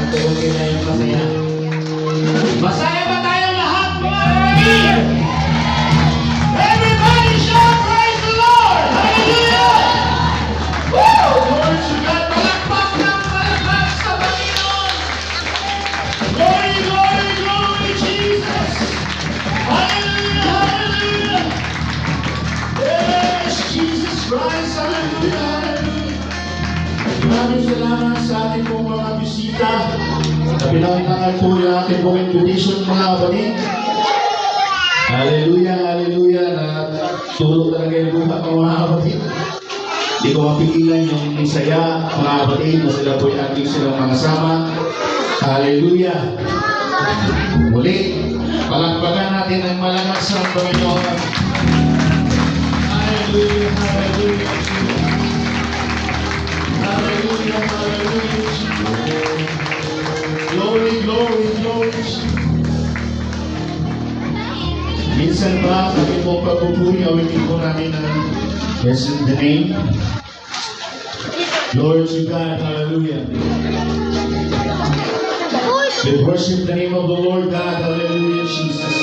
Tugugin na yung masaya. Masaya ba tayong lahat, mga kapatid? Everybody shout praise the Lord! Hallelujah! Woo! Lord to God, palakpak ng palakpak sa Panginoon! Glory, glory, glory, Jesus! Hallelujah, hallelujah! Yes, Jesus Christ, hallelujah, hallelujah! Maraming salamat sa ating pong mga bisita. Sa pinakakal po yung ating pong invitation, mga kapatid. Hallelujah, hallelujah. Natulog talaga yung buhat ng mga kapatid. Hindi ko mapigilan yung saya, mga kapatid, na sila po yung ating silang mga sama. Hallelujah. Muli, palakpakan natin ang malakas ng Panginoon. Hallelujah, hallelujah. Hallelujah, hallelujah. Glory, glory, glory. Minsan ba, sabi mo pagpupuri, awitin po namin ang yes in the name. Lord to God, hallelujah. We worship the name of the Lord God, hallelujah, Jesus.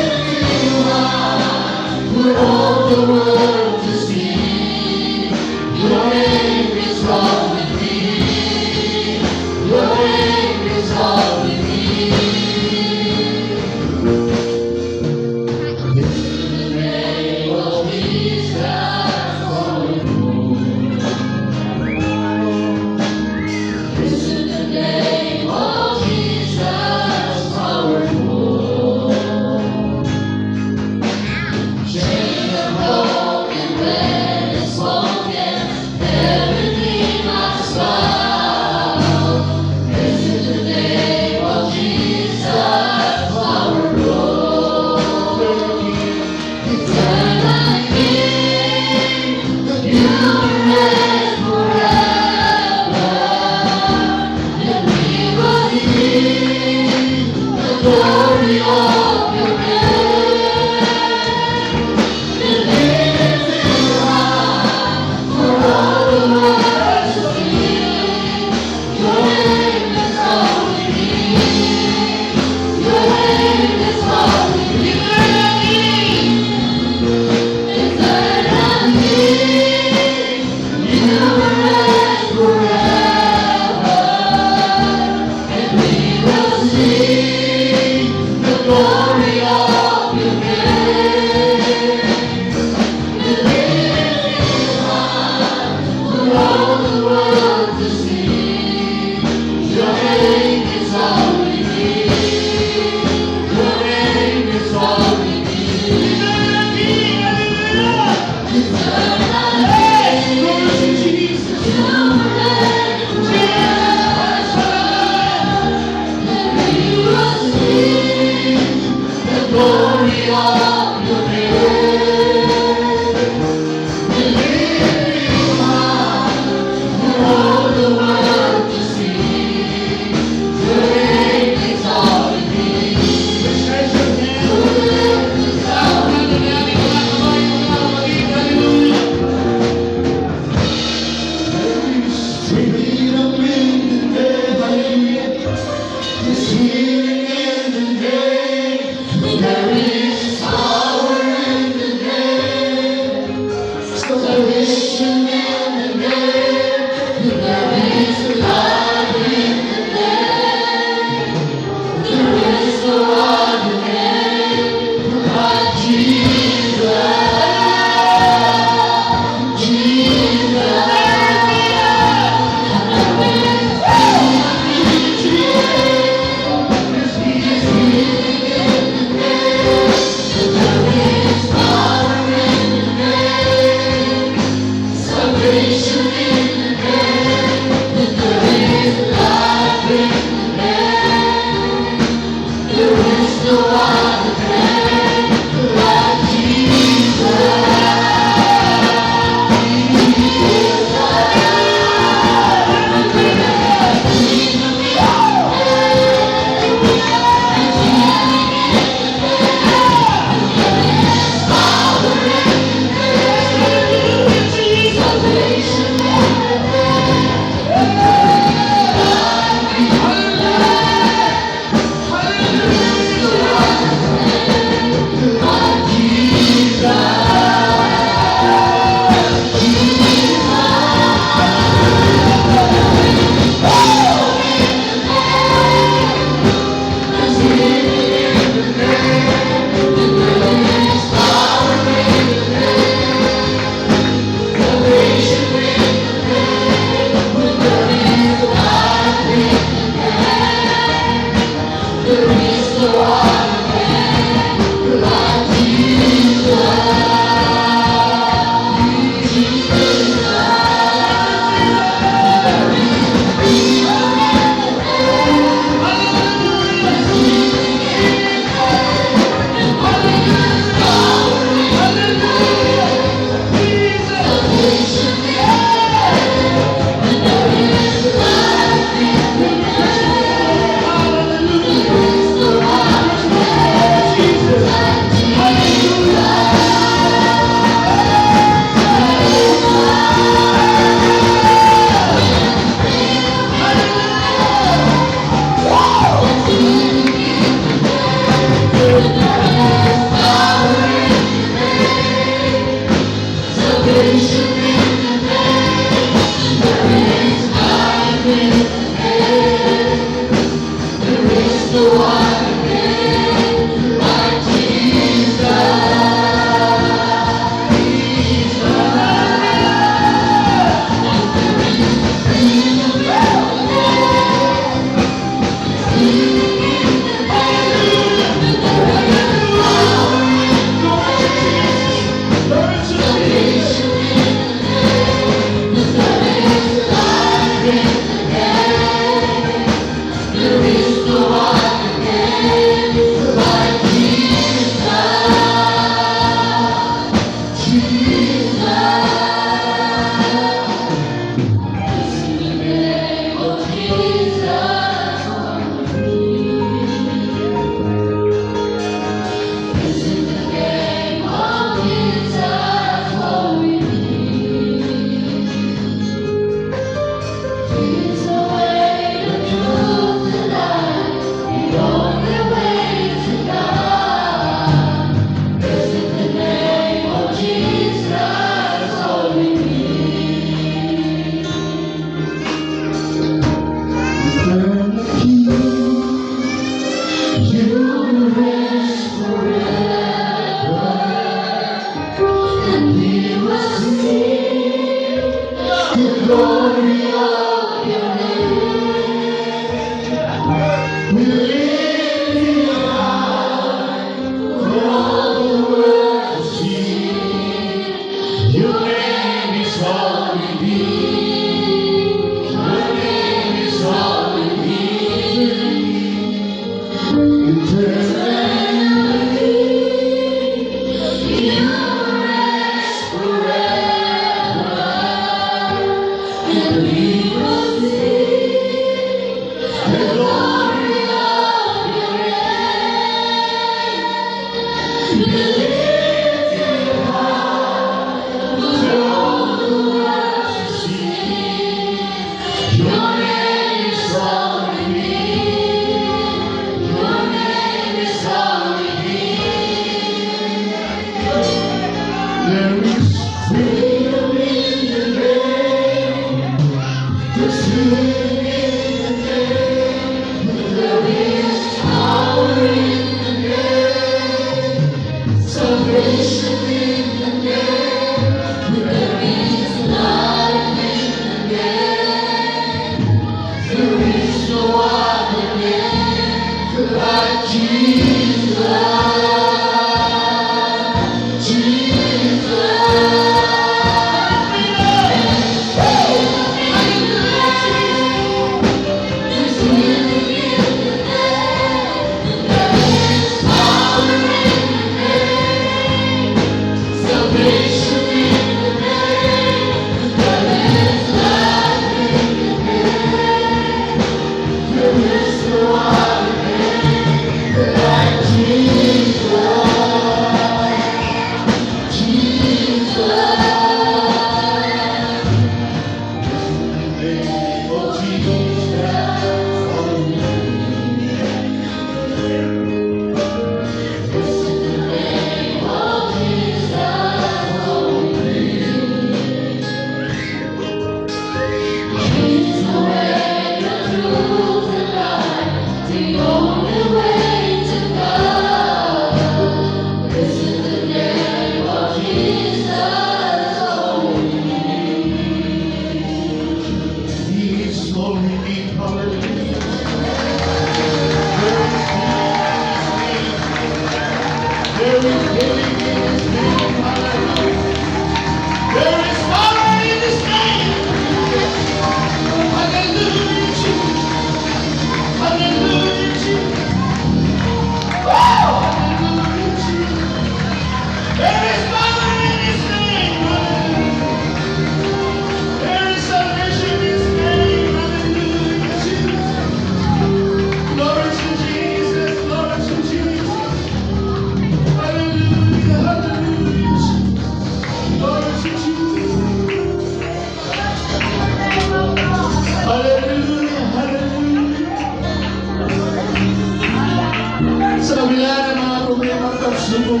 pagsubok,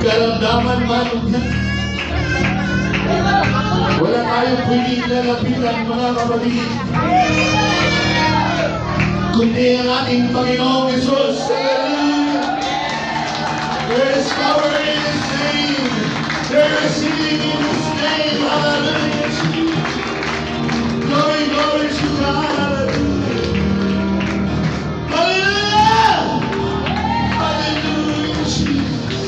karamdaman man. Wala tayong pwedeng lalapitan, mga kapatid, kundi ang ating Panginoong Hesus. Hallelujah! There is power in His name. There is healing in His name. Hallelujah! Glory, glory to God. Hallelujah! Hallelujah, Jesus.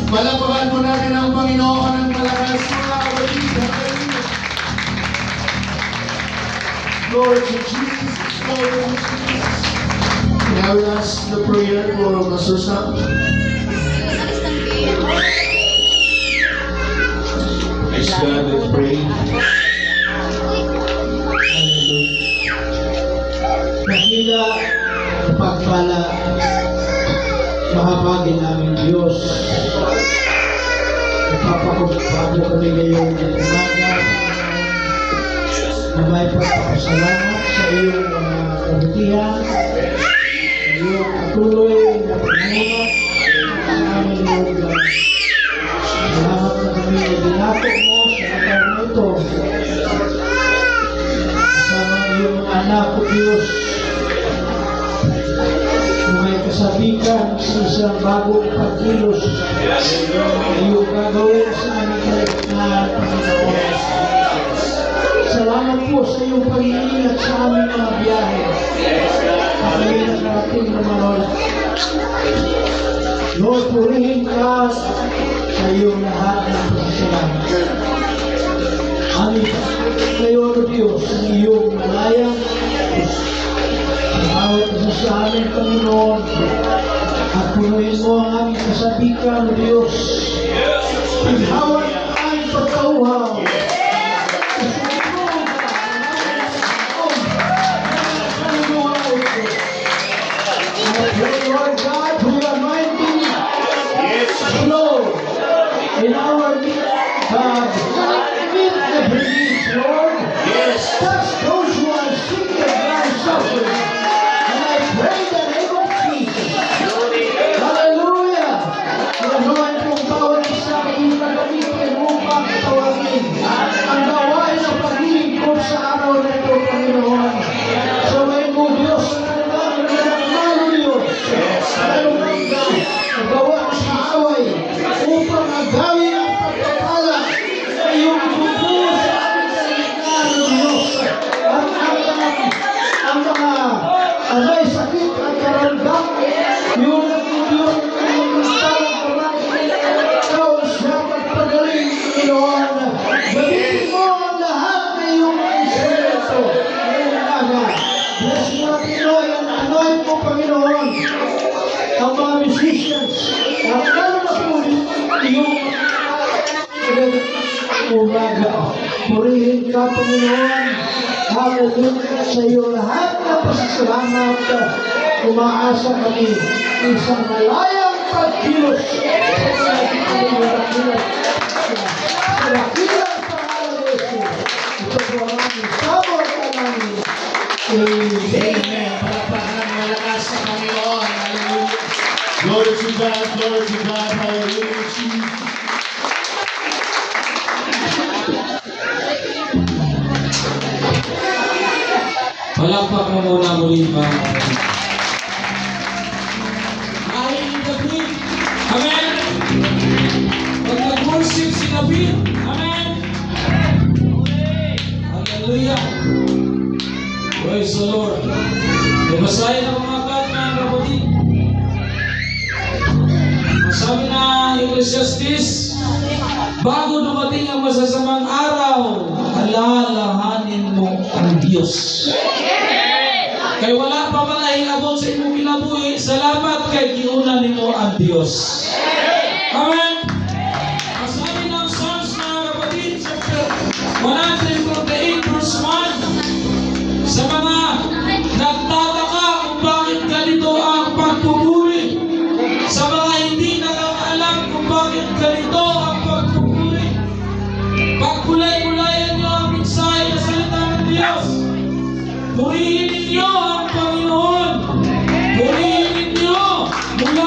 Palapakan po natin ang Panginoon ng malakas, mga kapatid. Hallelujah! Glory to Jesus. Glory to Jesus. Now we ask the prayer for Pastor Sam. Praise God, let's pray. Nakila, pagpala, mahabagin namin Diyos. Napapakupado kami ngayong umaga na may pagpapasalamat sa iyong kabutihan, sa iyong patuloy na pagmumulot sa amin Lord. Salamat na kami na binato mo sa lugar na ito. Kasama iyong anak o Diyos, may kasabikan sa isang bagong pagkilos na iyong gagawin sa aming na Panginoon. Salamat po sa iyong pag-iingat sa aming mga biyahe. Kami nakarating na manola. Lord, purihin ka sa iyong lahat ng pasasalamat. Amin. Ngayon, O Diyos, ang iyong malayang bawat isa sa amin, Panginoon, at punuin mo ang aming kasabikan, O Diyos. Pinhawan ang aming pagkauhaw. Lord God, for your anointing flow in our God. Meet the needs, Lord. Touch those who are sick and are suffering. And I pray in the name of Jesus. Hallelujah. Ginawan kong bawat isa kayong nagamitin upang tawagin ang gawain ng paglilingkod sa araw na ito, Panginoon. So may mo, Diyos, gawa sa away upang agawin ang pagpapala sa iyong buko sa aming kaligtaan ng Diyos at ang mga may sakit at karamdaman yung nagtutulong ng parang pamanin ikaw siya magpagaling Panginoon. Gamitin mo ang lahat na iyong instrumento ngayong umaga. Bless mo ang Pinoy ang anoint mo Panginoon ang mga musicians, at lalo na po yung umaga. Purihin ka, Panginoon. Hallelujah sa iyo lahat na pasasalamat. Umaasa kami isang malayang pagkilos sa dakilang pangalan ng Jesus. Ito po ang aming sabot na namin. Amen. Palapakan malakas sa Panginoon. Hallelujah. Glory to God, glory to God. Hallelujah, Jesus. Palakpak mo muna muli mga ay David. Amen. Pag nag-worship si David. Amen. Hallelujah. Praise the Lord. Nabasahin ang mga God na kapatid. Sabi na Ecclesiastes, bago dumating ang masasamang araw, alalahanin mo ang Diyos. Kaya wala pa man ay abot sa imong kinabuhi, salamat kay giuna nimo ang Diyos. Amen. Sabi ng Psalms na kapatid, chapter 148 verse 1, sa mga nagtataka kung bakit ganito ang pagpupuri, sa mga hindi nakakaalam kung bakit ganito ang pagpupuri, pagkulay-kulayan niyo ang mensahe na salita ng Diyos. Purihin ninyo ang Panginoon. Purihin ninyo mula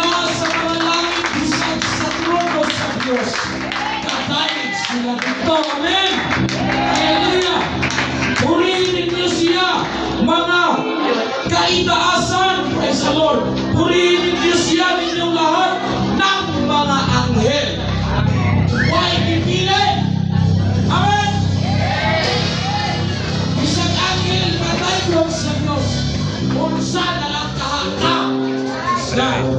purihin ninyo siya ninyong lahat ng mga anghel. Huwag pipili. Amen. Isang anghel patay doon sa Diyos. Unsa na lang kahaka. Islam.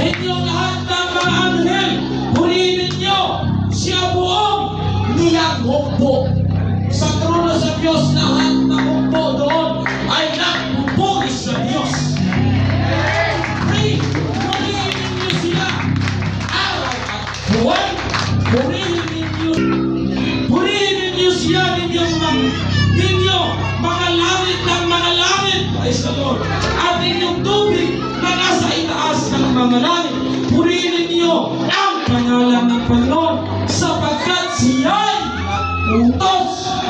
Ninyong lahat ng mga anghel, purihin ninyo siya buong niyang hukbo. Sa trono sa Diyos, lahat ng hukbo doon ay nagpupuri sa Diyos. Purihin ninyo siya araw at buwan. Purihin ninyo siya ninyo mga langit ng mga langit. Praise the Lord. At inyong tubig na nasa itaas ng mga langit. Purihin ninyo ang pangalan ng Panginoon sapagkat siya'y utos.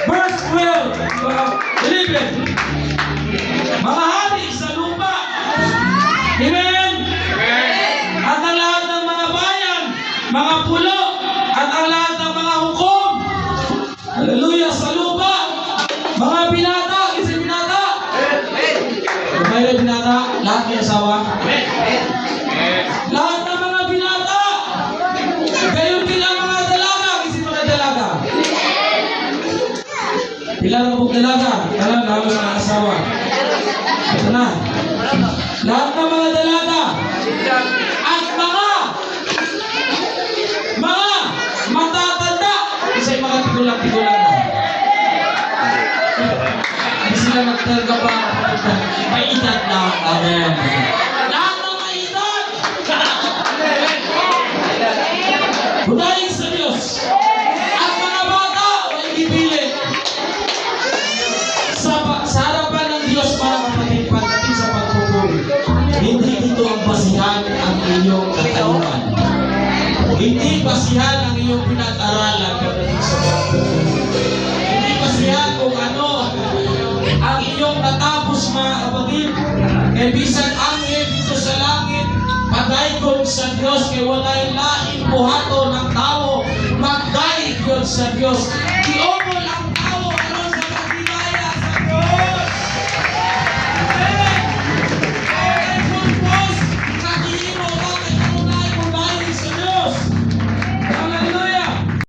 Verse 11. Mga hari sa lupa. Amen. At ang lahat ng mga bayan, mga pulo, at ang lahat ng mga hukom. Hallelujah sa lupa. Mga binata, kasi binata. Kung mayroon binata, lahat may asawa. Lahat ng mga binata. Gayon din ang mga dalaga, kasi mga dalaga. Ilan ang dalaga? Alam, halos na asawa. Ito na. Lahat ng mga dalaga. At mga matatanda. Kasi mga tigulang-tigulang na. Hindi sila magtarga pa. May edad na. Amen. Lahat ng may edad. Hudahin sa Diyos. At mga bata, may ibili. Sa harapan ng Diyos para kapatid pagdating sa pagpupuri. Hindi ito ang basihan ang iyong katayuan. Hindi basihan ang iyong pinag-aralan pagdating sa pagpupuri. Hindi basihan kung ano ang iyong natapos mga kapatid. Kaya bisan anghel dito sa langit, padayon sa Diyos, kaya walay laing buhato ng tao, magdaig yun sa Diyos.